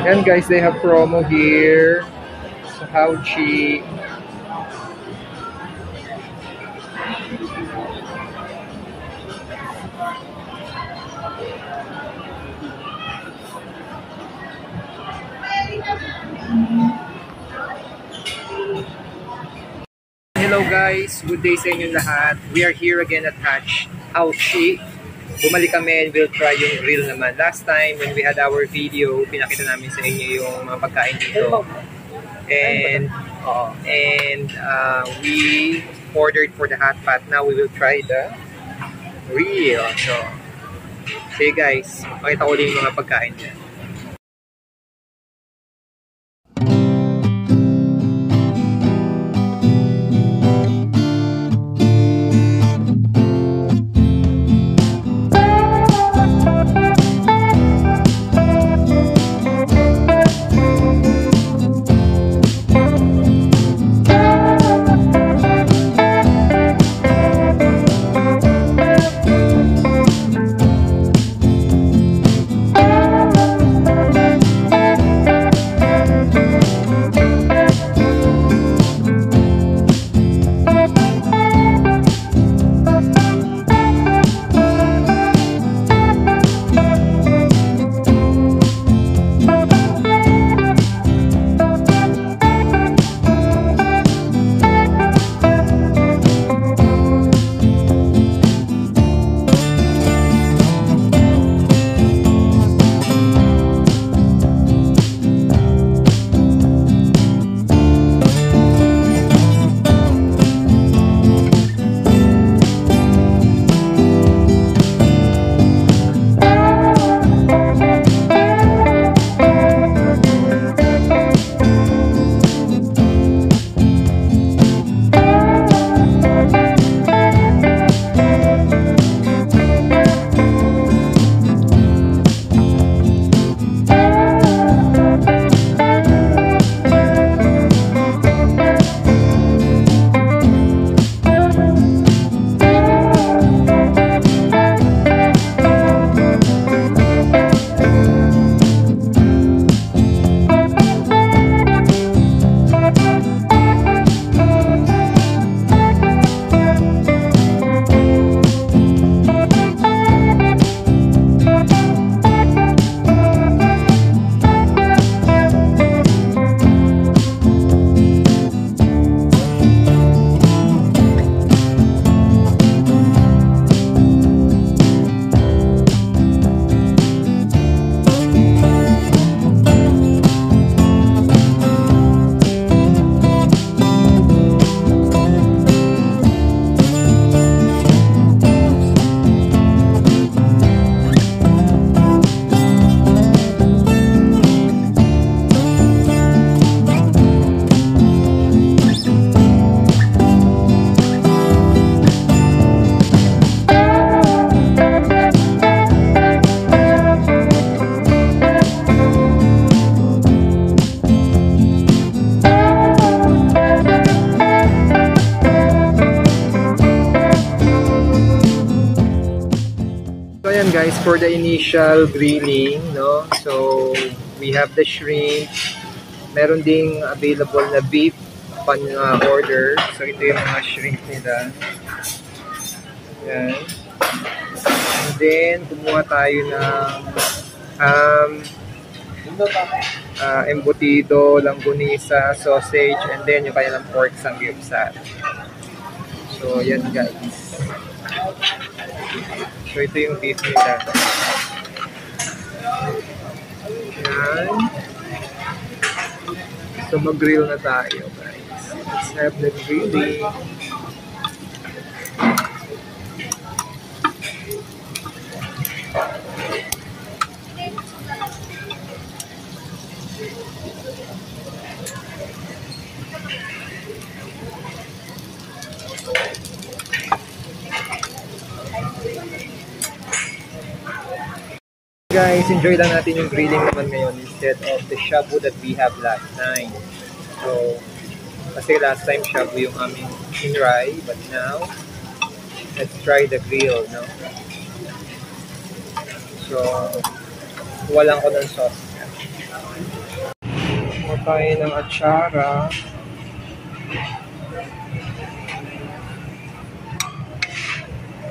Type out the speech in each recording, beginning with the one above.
And guys, they have promo here sa Hauchi. Hello guys, good day sa inyo lahat. We are here again at Hauchi. Bumalik kami and we'll try yung grill naman. Last time when we had our video, pinakita namin sa inyo yung mga pagkain dito. And we ordered for the hot pot. Now we will try the grill. So, sige guys, pakita ko din yung mga pagkain niya. Guys, for the initial grilling, no? So we have the shrimp. Meron ding available na beef pan order. So ito yung mga shrimp nila. Yan. And then kumuha tayo ng embutido, langgunisa, sausage, and then yung kanilang pork samgyeopsal. So yan guys. So ito yung beef nila. Yan. So mag-grill na tayo guys. Let's have the grilling. Guys, enjoy lang natin yung grilling naman ngayon instead of the shabu that we have last time. So, kasi last time shabu yung aming inray, but now, let's try the grill, no? So, walang ko ng sauce. Kuha tayo ng atsara.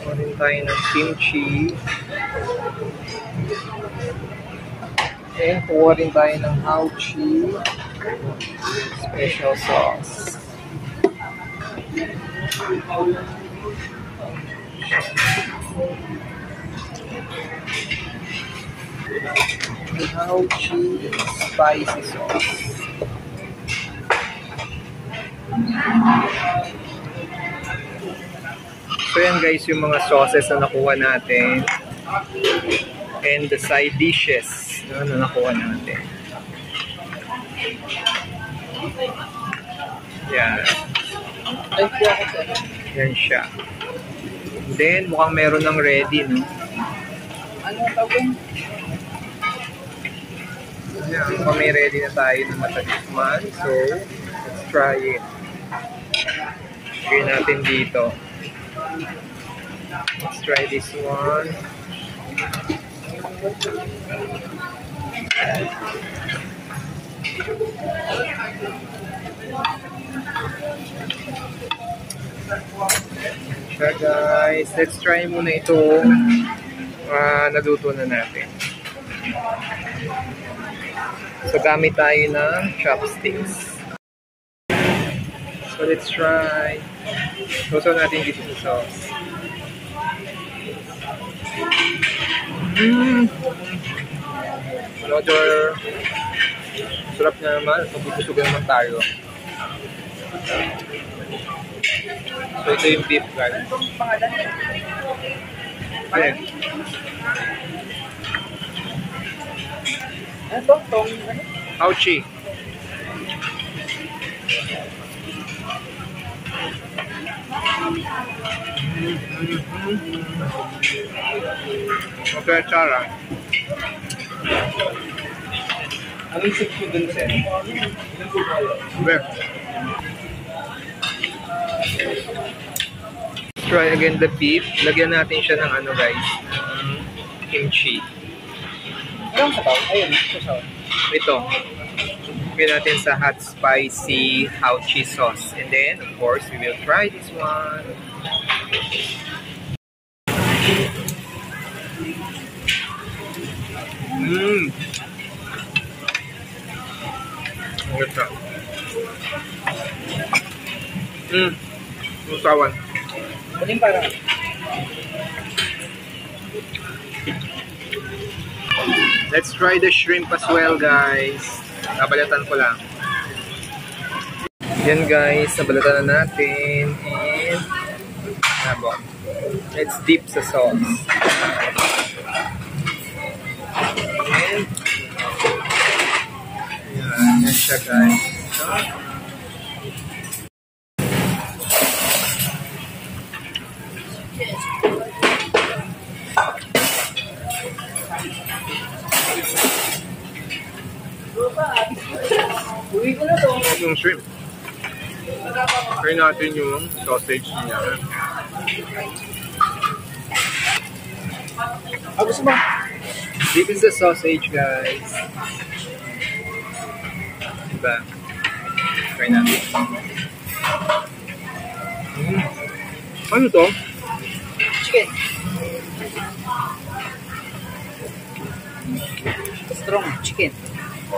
Kuha rin tayo ng kimchi. And kuha rin tayo ng hauchi. Special sauce. Hauchi spicy sauce. So yan guys, yung mga sauces na nakuha natin. And the side dishes na nakuha natin. Yan. Yan siya. Then, mukhang meron ng ready, no? Ano tawag? Yan, mukhang may ready na tayo na matatikman. So, let's try it. Lagay natin dito. Let's try this one. Siya guys, let's try muna itong naluto na natin. So gamit tayo ng chopsticks. So let's try. Luto natin dito sa sauce. Another sarap na naman. Pagbubusugan naman tayo. So ito yung beef guys. Ayan. Ano to? Hauchi. Okay, Chara. Ano yung soup ko dun, sir? Where? Try again the beef. Lagyan natin siya ng ano guys, ng kimchi. Anong sabaw? Ayun, sabaw. Ito. Lagyan natin sa hot spicy hauchi sauce. And then, of course, we will try this one. Ang ganda. Usawan. Kuning parang. Let's try the shrimp as well, guys. Nabalatan ko lang. Yan, guys. Nabalatan na natin. And nabot. Let's dip sa sauce. And yan siya, guys. Uwi ko na to. Yung shrimp. Try natin yung sausage niya. Gusto mo? This is the sausage, guys. Diba? Try natin. Ano to? Chicken. Strong chicken.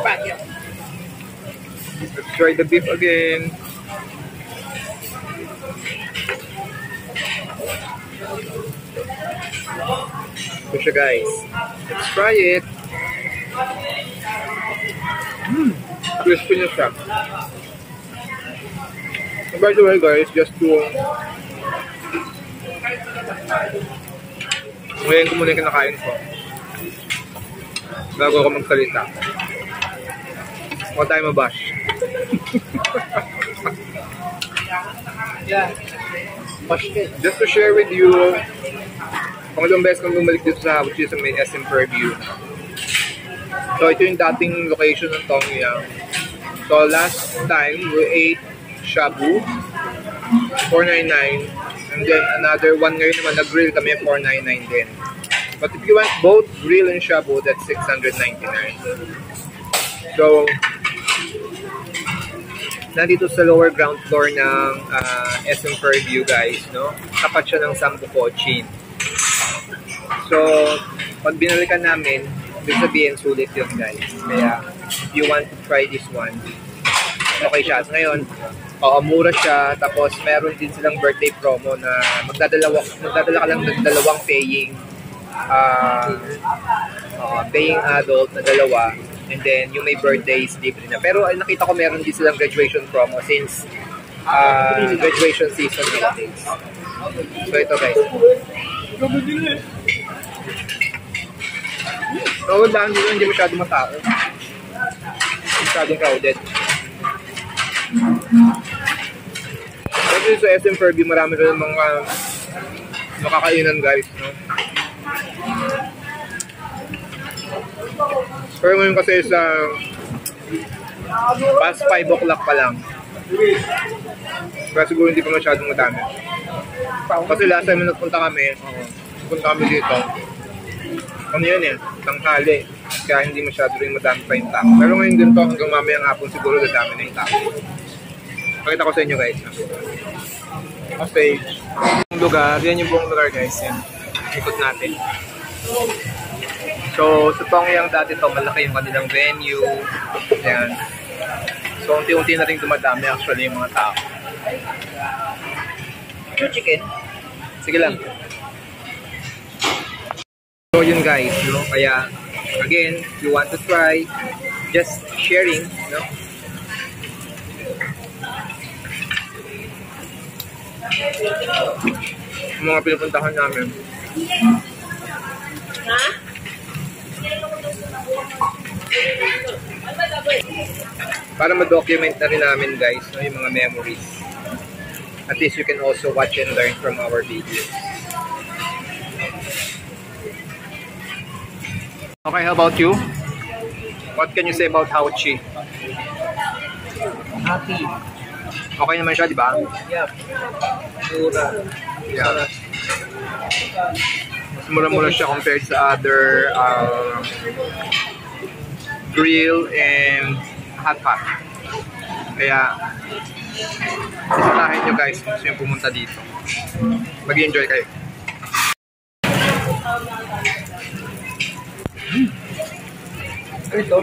Patio. Let's try the beef again. Ito siya, guys. Let's try it. Crispy na siya. And by the way, guys, just to ngayon ko muna yung kinakain ko bago ako magsalita. Huwag tayo mabash. Yeah. Pashke. Just to share with you, pangalawang beses kong bumalik dito sa which is sa may SM Fairview. So ito yung dating location ng Tongyang. So last time we ate shabu, $4.99, and then another one ngayon naman nag-grill kami $4.99 din. But if you want both grill and shabu, that's $699. So, nandito sa lower ground floor ng SM Fairview guys, no? Tapat siya ng Sambucochin. So, pag binalikan namin, ibig sabihin sulit yun guys. Kaya, if you want to try this one, okay siya. Ngayon, mura siya. Tapos, meron din silang birthday promo na magdadala ka lang ng dalawang paying adult na dalawa. And then, yung may birthday is libre na. Pero nakita ko meron din silang graduation promo since graduation season nowadays. So, ito guys. So, dahil dito hindi masyadong matao. Masyadong crowded. Kasi sa SM Fairview, marami rin mga makakainan guys. No? Pero ngayon kasi sa past 5 o'clock pa lang. Kaya siguro hindi pa masyadong madami. Kasi last time na nagpunta kami dito. Ano yun eh, tanghali. Kaya hindi masyado rin madami pa yung tao. Pero ngayon din to, hanggang mamayang hapon siguro dadami na yung tao. Pakita ko sa inyo guys. Stage. Yung lugar, yan yung buong lugar guys. Yan. Ikot natin. So, sa Tongyang dati to, malaki yung kanilang venue. Ayan. So, unti-unti na rin dumadami actually yung mga tao. Chicken? Sige lang. So, yun guys, no? Kaya, again, if you want to try, just sharing, no? Mga pinupuntahan namin. Para ma-document na rin namin guys, no, yung mga memories. At least you can also watch and learn from our videos. Okay, how about you? What can you say about Hauchi? Happy. Okay naman siya, di ba? Yeah. Mura. Yeah. Mas mura-mura siya compared sa other grill and hot pot. Kaya bisitahin nyo guys kung gusto nyo pumunta dito. Mag-enjoy kayo. Ano ito?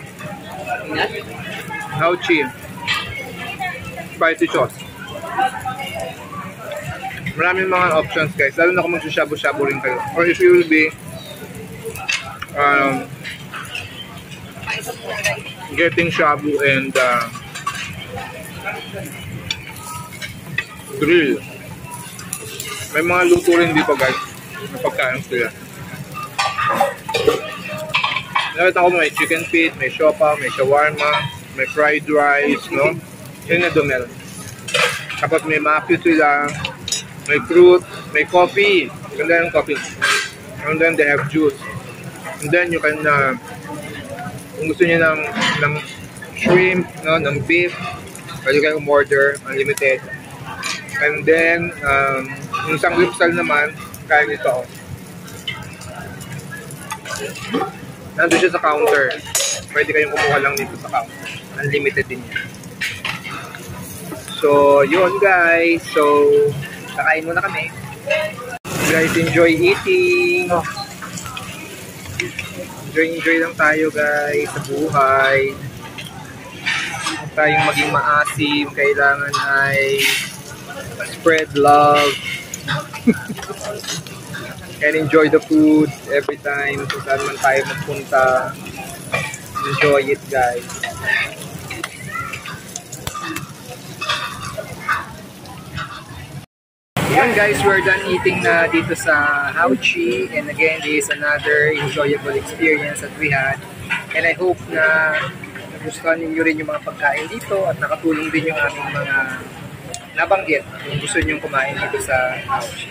Hauchi. Spicy sauce. Maraming mga options guys. Lalo na kung magsashabu-shabu rin kayo. Or if you will be getting shabu and grill. May mga luto rin dito guys. May pagkain sila. Nakita ko may chicken feet, may siopa, may shawarma, may fried rice, no? Yun na doon meron. Tapos may maki sila, may fruit, may coffee. Ganda yung coffee. And then they have juice. And then you can, kung gusto niyo ng shrimp, no, ng beef, pwede kayo umorder, unlimited. And then, yung sanggupsal naman, kaya nito. Nandun siya sa counter. Pwede kayong kumuha lang dito sa counter. Unlimited din yan. So, yun guys. So, kakain muna kami. Guys, enjoy eating. Enjoy lang tayo guys sa buhay. Huwag tayong maging maasim. Kailangan ay spread love. And enjoy the food every time kung saan man tayo magpunta. Enjoy it guys. Yan guys, we're done eating na dito sa Hauchi. And again, this is another enjoyable experience that we had. And I hope na nagustuhan ninyo rin yung mga pagkain dito at nakatulong din yung aming mga nabanggit kung gusto nyo kumain dito sa Hauchi.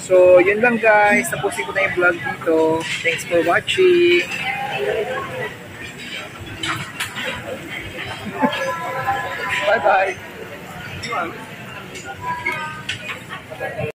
So, yun lang guys. Tapusin ko na yung vlog dito. Thanks for watching. Bye-bye.